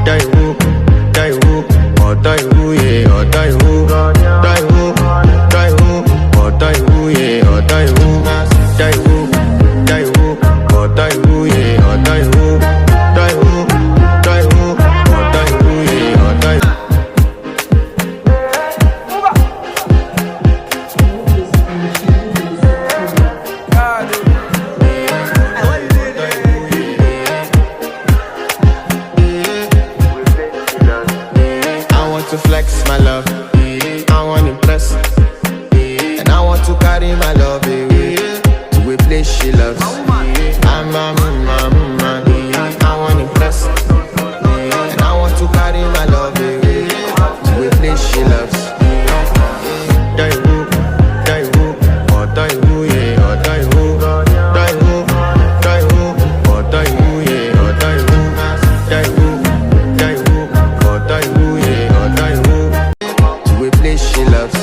die who, die who, or die who, yeah, or die who, die who, die who, or die who, yeah, or die who, die who, die who, or die who, yeah, or die who, die who, die who, or die who, yeah, or die. To flex my love, I want to impress, and I want to carry my love away to a place she loves. I'm a man, I want to impress, and I want to carry my love away to a place she loves. Die who, or die who, yeah, or die who, die who, die who, or die who, yeah, or die who, die who, die who, or die who, yeah. She loves.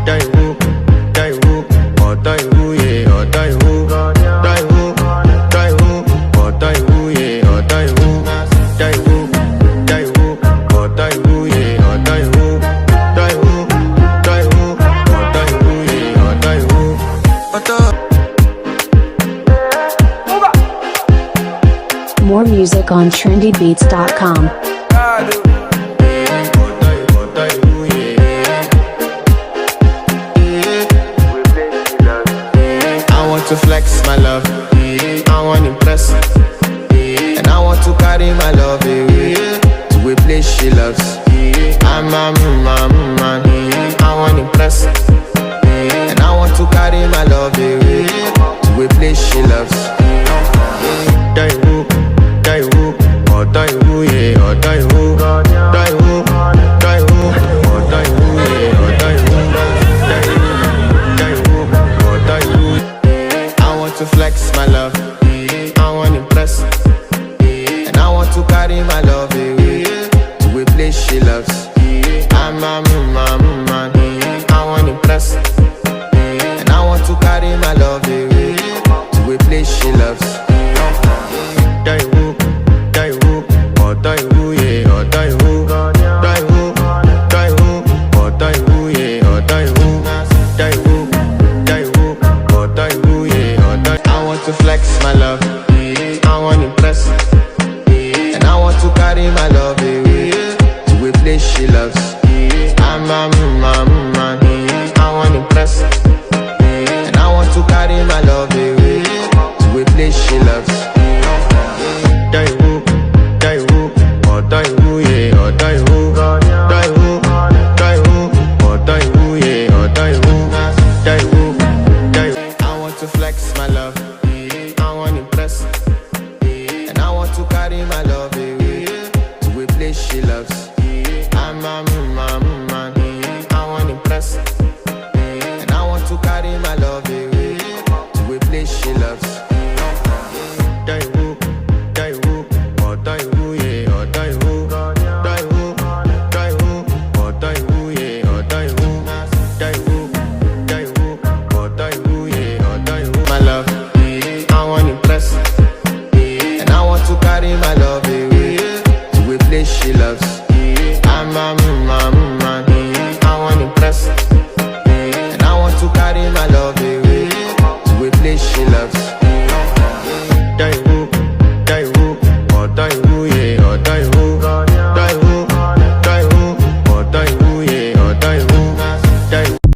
Die who, or die who, yeah, or die who, die who, die who, or die who, yeah, or die who, die who, or die who, yeah, or die who, die who, or die who, yeah, or die who. More music on trendybeats.com. To flex my love, I want to impress, and I want to carry my love away to a place she loves. I'm a man, I want to impress, and I want to carry my love away to a place she loves. Die who, or die who, yeah, or die who, die who, die who, or die who, yeah, or die who, die who, or die who. To flex my love, I want to impress, and I want to carry my love away to a place she loves. I'm a man, I want to impress, and I want to carry my love away to a place she loves. Die who, or die who, yeah, or die who, die who, die who, or die who, yeah, or die who, die who, or die who, yeah. To flex my love, I want to impress, and I want to carry my love away to a place she loves. I'm a man.